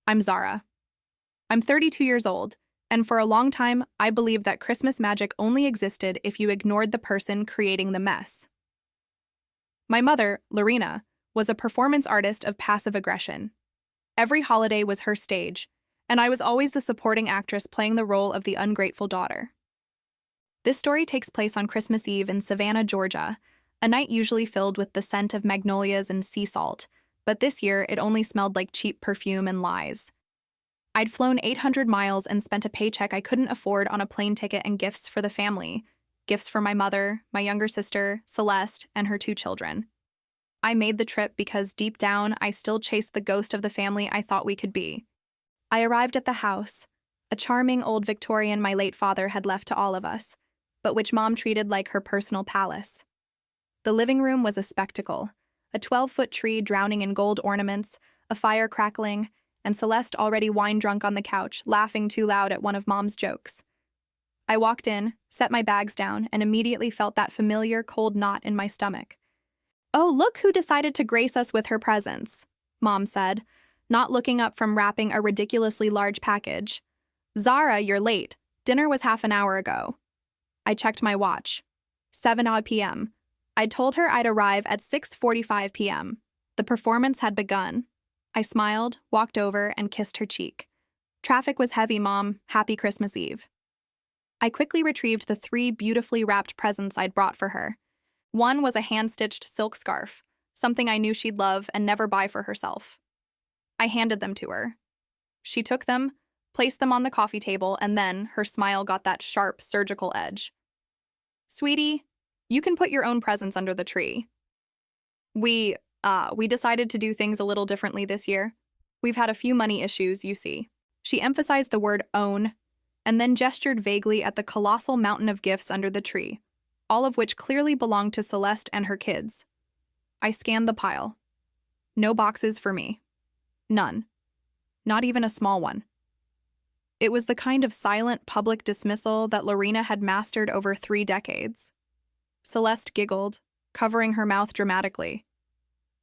I'm Zara. I'm 32 years old, and for a long time, I believed that Christmas magic only existed if you ignored the person creating the mess. My mother, Lorena, was a performance artist of passive aggression. Every holiday was her stage, and I was always the supporting actress playing the role of the ungrateful daughter. This story takes place on Christmas Eve in Savannah, Georgia, a night usually filled with the scent of magnolias and sea salt, but this year it only smelled like cheap perfume and lies. I'd flown 800 miles and spent a paycheck I couldn't afford on a plane ticket and gifts for the family. Gifts for my mother, my younger sister, Celeste, and her 2 children. I made the trip because deep down, I still chased the ghost of the family I thought we could be. I arrived at the house, a charming old Victorian my late father had left to all of us, but which Mom treated like her personal palace. The living room was a spectacle, a 12-foot tree drowning in gold ornaments, a fire crackling, and Celeste already wine-drunk on the couch, laughing too loud at one of Mom's jokes. I walked in, set my bags down, and immediately felt that familiar cold knot in my stomach. "Oh, look who decided to grace us with her presence," Mom said, not looking up from wrapping a ridiculously large package. "Zara, you're late. Dinner was half an hour ago." I checked my watch. 7 p.m. I'd told her I'd arrive at 6:45 p.m. The performance had begun. I smiled, walked over, and kissed her cheek. "Traffic was heavy, Mom. Happy Christmas Eve." I quickly retrieved the 3 beautifully wrapped presents I'd brought for her. One was a hand-stitched silk scarf, something I knew she'd love and never buy for herself. I handed them to her. She took them, placed them on the coffee table, and then her smile got that sharp, surgical edge. "Sweetie, you can put your own presents under the tree. We decided to do things a little differently this year. We've had a few money issues, you see." She emphasized the word own, and then gestured vaguely at the colossal mountain of gifts under the tree, all of which clearly belonged to Celeste and her kids. I scanned the pile. No boxes for me. None. Not even a small one. It was the kind of silent public dismissal that Lorena had mastered over 3 decades. Celeste giggled, covering her mouth dramatically.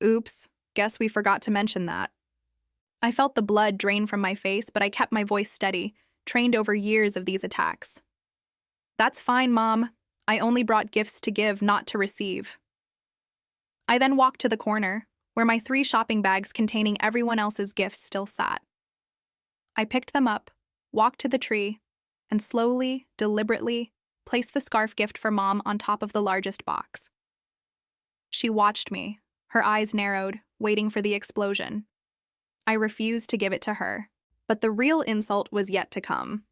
"Oops, guess we forgot to mention that." I felt the blood drain from my face, but I kept my voice steady, trained over years of these attacks. "That's fine, Mom. I only brought gifts to give, not to receive." I then walked to the corner, where my 3 shopping bags containing everyone else's gifts still sat. I picked them up, walked to the tree, and slowly, deliberately, placed the scarf gift for Mom on top of the largest box. She watched me, her eyes narrowed, waiting for the explosion. I refused to give it to her, but the real insult was yet to come.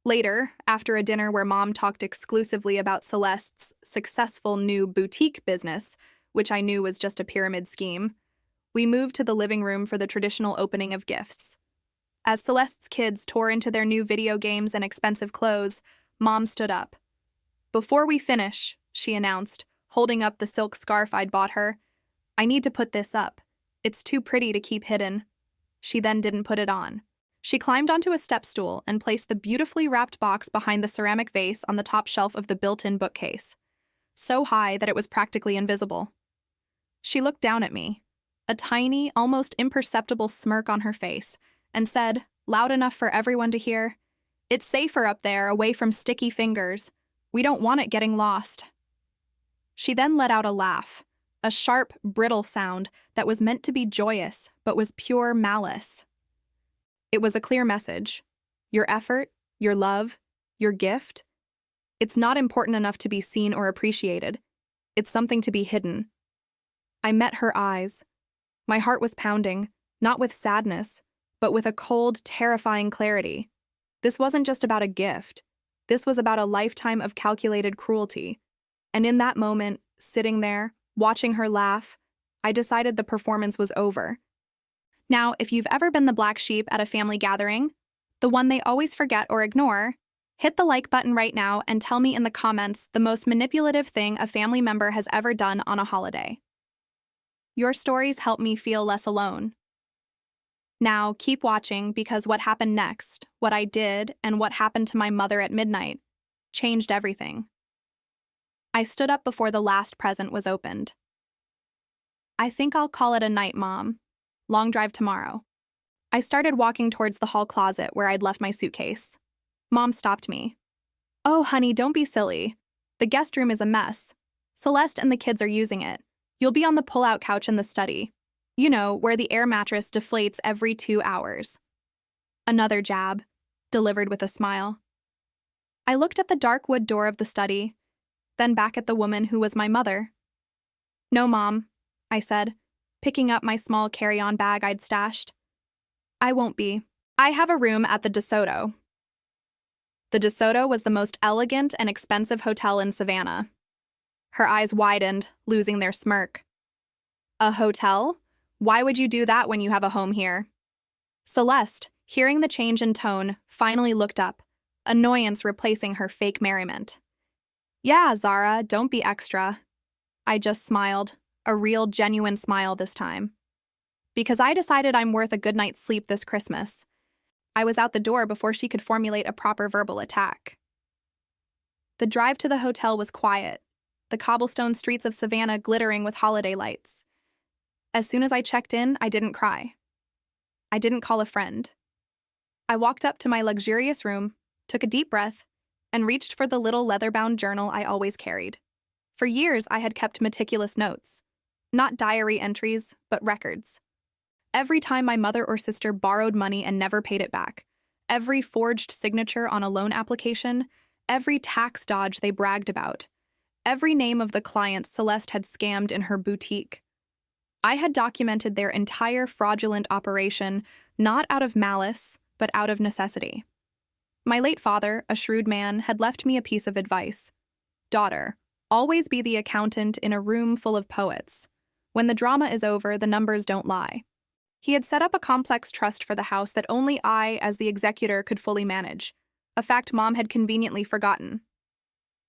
Later, after a dinner where Mom talked exclusively about Celeste's successful new boutique business, which I knew was just a pyramid scheme, we moved to the living room for the traditional opening of gifts. As Celeste's kids tore into their new video games and expensive clothes, Mom stood up. "Before we finish," she announced, holding up the silk scarf I'd bought her, "I need to put this up. It's too pretty to keep hidden." She then didn't put it on. She climbed onto a step stool and placed the beautifully wrapped box behind the ceramic vase on the top shelf of the built-in bookcase, so high that it was practically invisible. She looked down at me, a tiny, almost imperceptible smirk on her face, and said, loud enough for everyone to hear, "It's safer up there, away from sticky fingers. We don't want it getting lost." She then let out a laugh, a sharp, brittle sound that was meant to be joyous, but was pure malice. It was a clear message. Your effort, your love, your gift, it's not important enough to be seen or appreciated. It's something to be hidden. I met her eyes. My heart was pounding, not with sadness, but with a cold, terrifying clarity. This wasn't just about a gift. This was about a lifetime of calculated cruelty. And in that moment, sitting there, watching her laugh, I decided the performance was over. Now, if you've ever been the black sheep at a family gathering, the one they always forget or ignore, hit the like button right now and tell me in the comments the most manipulative thing a family member has ever done on a holiday. Your stories help me feel less alone. Now, keep watching because what happened next, what I did, and what happened to my mother at midnight, changed everything. I stood up before the last present was opened. "I think I'll call it a night, Mom. Long drive tomorrow." I started walking towards the hall closet where I'd left my suitcase. Mom stopped me. "Oh, honey, don't be silly. The guest room is a mess. Celeste and the kids are using it. You'll be on the pull-out couch in the study. You know, where the air mattress deflates every 2 hours." Another jab, delivered with a smile. I looked at the dark wood door of the study, then back at the woman who was my mother. "No, Mom," I said, picking up my small carry-on bag I'd stashed. "I won't be. I have a room at the DeSoto." The DeSoto was the most elegant and expensive hotel in Savannah. Her eyes widened, losing their smirk. "A hotel? Why would you do that when you have a home here?" Celeste, hearing the change in tone, finally looked up, annoyance replacing her fake merriment. "Yeah, Zara, don't be extra." I just smiled, a real, genuine smile this time. Because I decided I'm worth a good night's sleep this Christmas. I was out the door before she could formulate a proper verbal attack. The drive to the hotel was quiet, the cobblestone streets of Savannah glittering with holiday lights. As soon as I checked in, I didn't cry. I didn't call a friend. I walked up to my luxurious room, took a deep breath, and reached for the little leather-bound journal I always carried. For years, I had kept meticulous notes. Not diary entries, but records. Every time my mother or sister borrowed money and never paid it back, every forged signature on a loan application, every tax dodge they bragged about, every name of the clients Celeste had scammed in her boutique. I had documented their entire fraudulent operation, not out of malice, but out of necessity. My late father, a shrewd man, had left me a piece of advice. "Daughter, always be the accountant in a room full of poets. When the drama is over, the numbers don't lie." He had set up a complex trust for the house that only I, as the executor, could fully manage, a fact Mom had conveniently forgotten.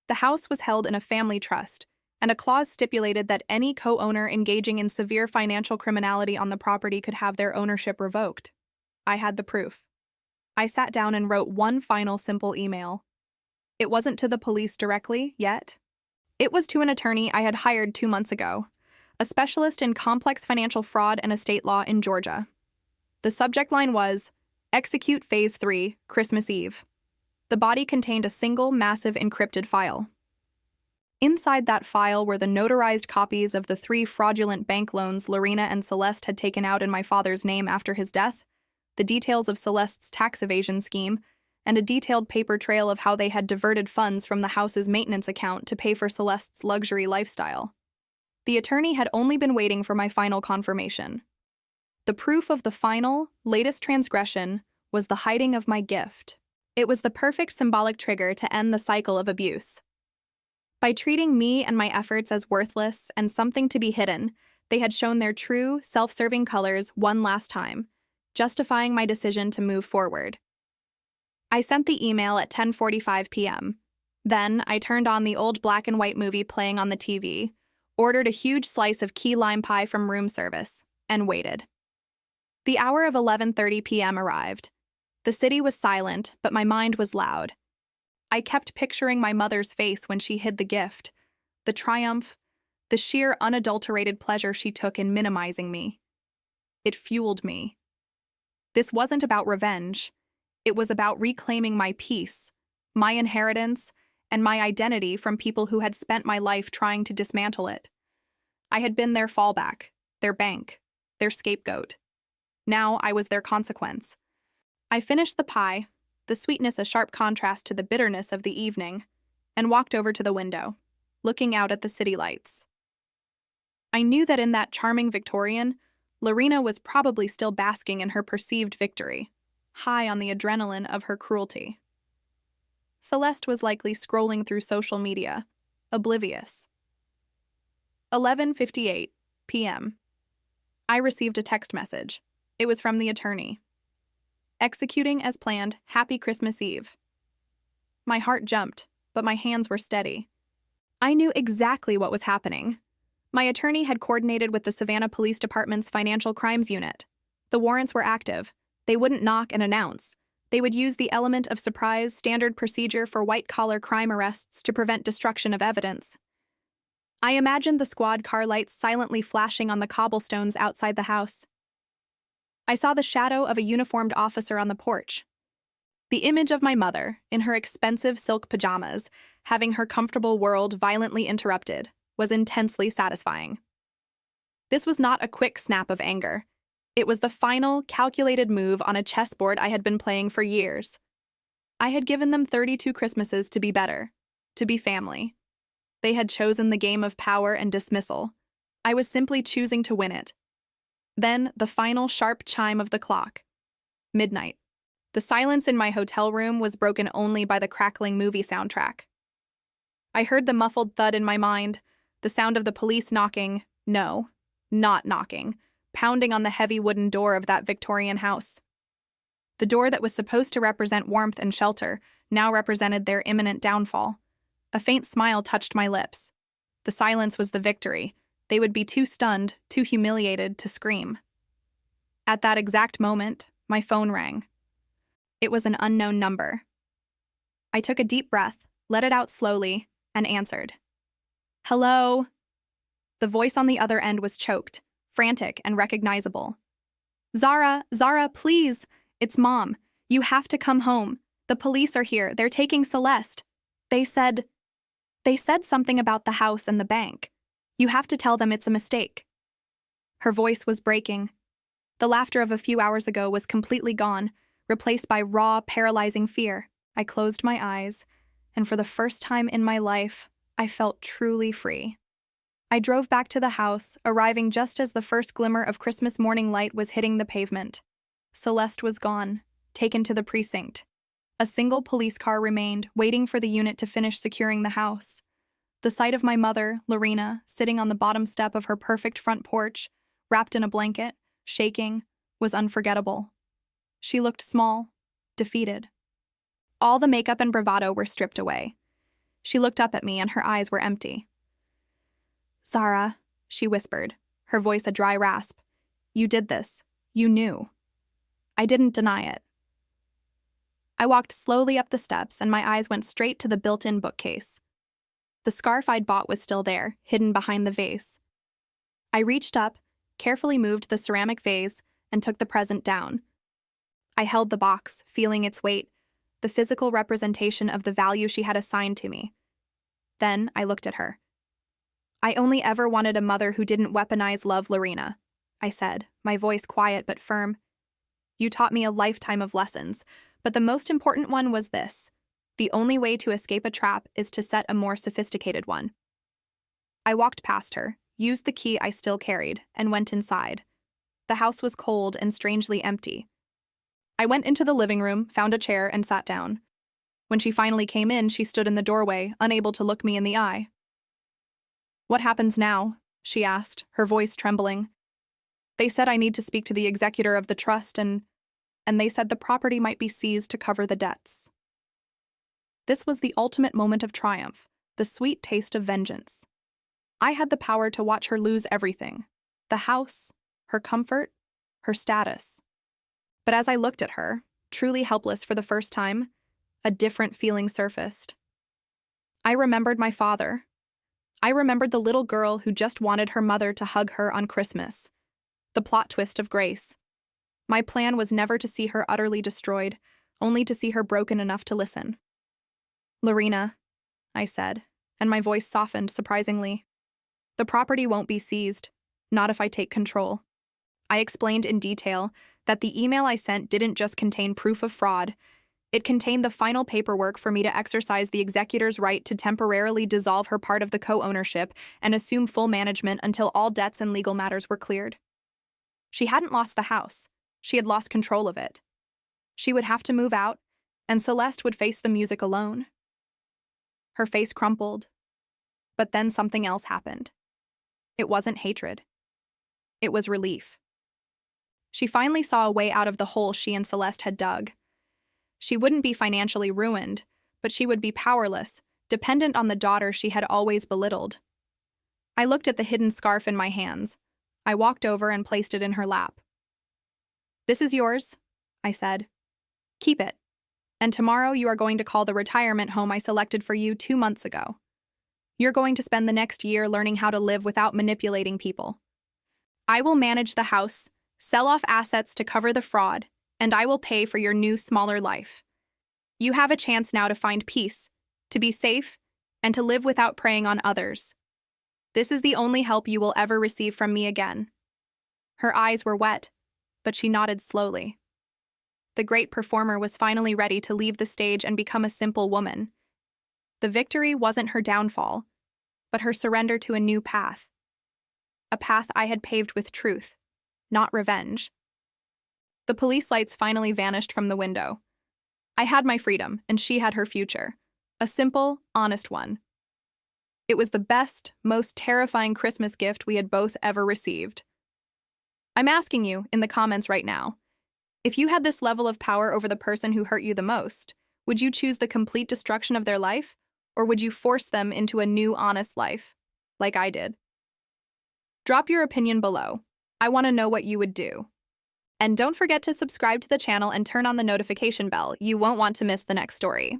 The house was held in a family trust, and a clause stipulated that any co-owner engaging in severe financial criminality on the property could have their ownership revoked. I had the proof. I sat down and wrote one final simple email. It wasn't to the police directly, yet. It was to an attorney I had hired 2 months ago, a specialist in complex financial fraud and estate law in Georgia. The subject line was, "Execute Phase 3, Christmas Eve." The body contained a single, massive encrypted file. Inside that file were the notarized copies of the 3 fraudulent bank loans Lorena and Celeste had taken out in my father's name after his death, the details of Celeste's tax evasion scheme, and a detailed paper trail of how they had diverted funds from the house's maintenance account to pay for Celeste's luxury lifestyle. The attorney had only been waiting for my final confirmation. The proof of the final, latest transgression was the hiding of my gift. It was the perfect symbolic trigger to end the cycle of abuse. By treating me and my efforts as worthless and something to be hidden, they had shown their true, self-serving colors one last time, justifying my decision to move forward. I sent the email at 10:45 p.m. Then I turned on the old black and white movie playing on the TV, ordered a huge slice of key lime pie from room service, and waited. The hour of 11:30 p.m. arrived. The city was silent, but my mind was loud. I kept picturing my mother's face when she hid the gift, the triumph, the sheer unadulterated pleasure she took in minimizing me. It fueled me. This wasn't about revenge. It was about reclaiming my peace, my inheritance, and my identity from people who had spent my life trying to dismantle it. I had been their fallback, their bank, their scapegoat. Now I was their consequence. I finished the pie, the sweetness a sharp contrast to the bitterness of the evening, and walked over to the window, looking out at the city lights. I knew that in that charming Victorian, Lorena was probably still basking in her perceived victory, high on the adrenaline of her cruelty. Celeste was likely scrolling through social media, oblivious. 11:58 p.m. I received a text message. It was from the attorney. "Executing as planned, Happy Christmas Eve." My heart jumped, but my hands were steady. I knew exactly what was happening. My attorney had coordinated with the Savannah Police Department's Financial Crimes Unit. The warrants were active. They wouldn't knock and announce. They would use the element of surprise standard procedure for white-collar crime arrests to prevent destruction of evidence. I imagined the squad car lights silently flashing on the cobblestones outside the house. I saw the shadow of a uniformed officer on the porch. The image of my mother, in her expensive silk pajamas, having her comfortable world violently interrupted, was intensely satisfying. This was not a quick snap of anger. It was the final, calculated move on a chessboard I had been playing for years. I had given them 32 Christmases to be better, to be family. They had chosen the game of power and dismissal. I was simply choosing to win it. Then, the final sharp chime of the clock. Midnight. The silence in my hotel room was broken only by the crackling movie soundtrack. I heard the muffled thud in my mind, the sound of the police knocking, no, not knocking, pounding on the heavy wooden door of that Victorian house. The door that was supposed to represent warmth and shelter now represented their imminent downfall. A faint smile touched my lips. The silence was the victory. They would be too stunned, too humiliated to scream. At that exact moment, my phone rang. It was an unknown number. I took a deep breath, let it out slowly, and answered. Hello? The voice on the other end was choked, frantic, and recognizable. Zara, please! It's Mom. You have to come home. The police are here. They're taking Celeste. They said something about the house and the bank. You have to tell them it's a mistake. Her voice was breaking. The laughter of a few hours ago was completely gone, replaced by raw, paralyzing fear. I closed my eyes, and for the first time in my life, I felt truly free. I drove back to the house, arriving just as the first glimmer of Christmas morning light was hitting the pavement. Celeste was gone, taken to the precinct. A single police car remained, waiting for the unit to finish securing the house. The sight of my mother, Lorena, sitting on the bottom step of her perfect front porch, wrapped in a blanket, shaking, was unforgettable. She looked small, defeated. All the makeup and bravado were stripped away. She looked up at me and her eyes were empty. Zara, she whispered, her voice a dry rasp. You did this. You knew. I didn't deny it. I walked slowly up the steps and my eyes went straight to the built-in bookcase. The scarf I'd bought was still there, hidden behind the vase. I reached up, carefully moved the ceramic vase, and took the present down. I held the box, feeling its weight, the physical representation of the value she had assigned to me. Then I looked at her. I only ever wanted a mother who didn't weaponize love, Lorena, I said, my voice quiet but firm. You taught me a lifetime of lessons, but the most important one was this. The only way to escape a trap is to set a more sophisticated one. I walked past her, used the key I still carried, and went inside. The house was cold and strangely empty. I went into the living room, found a chair, and sat down. When she finally came in, she stood in the doorway, unable to look me in the eye. What happens now? She asked, her voice trembling. They said I need to speak to the executor of the trust, and they said the property might be seized to cover the debts. This was the ultimate moment of triumph, the sweet taste of vengeance. I had the power to watch her lose everything, the house, her comfort, her status. But as I looked at her, truly helpless for the first time, a different feeling surfaced. I remembered my father. I remembered the little girl who just wanted her mother to hug her on Christmas. The plot twist of Grace. My plan was never to see her utterly destroyed, only to see her broken enough to listen. Lorena, I said, and my voice softened surprisingly. The property won't be seized, not if I take control. I explained in detail that the email I sent didn't just contain proof of fraud. It contained the final paperwork for me to exercise the executor's right to temporarily dissolve her part of the co-ownership and assume full management until all debts and legal matters were cleared. She hadn't lost the house. She had lost control of it. She would have to move out, and Celeste would face the music alone. Her face crumpled. But then something else happened. It wasn't hatred. It was relief. She finally saw a way out of the hole she and Celeste had dug. She wouldn't be financially ruined, but she would be powerless, dependent on the daughter she had always belittled. I looked at the hidden scarf in my hands. I walked over and placed it in her lap. This is yours, I said. Keep it. And tomorrow you are going to call the retirement home I selected for you 2 months ago. You're going to spend the next year learning how to live without manipulating people. I will manage the house, Sell off assets to cover the fraud, and I will pay for your new, smaller life. You have a chance now to find peace, to be safe, and to live without preying on others. This is the only help you will ever receive from me again." Her eyes were wet, but she nodded slowly. The great performer was finally ready to leave the stage and become a simple woman. The victory wasn't her downfall, but her surrender to a new path. A path I had paved with truth, not revenge. The police lights finally vanished from the window. I had my freedom, and she had her future. A simple, honest one. It was the best, most terrifying Christmas gift we had both ever received. I'm asking you, in the comments right now, if you had this level of power over the person who hurt you the most, would you choose the complete destruction of their life, or would you force them into a new, honest life, like I did? Drop your opinion below. I want to know what you would do. And don't forget to subscribe to the channel and turn on the notification bell. You won't want to miss the next story.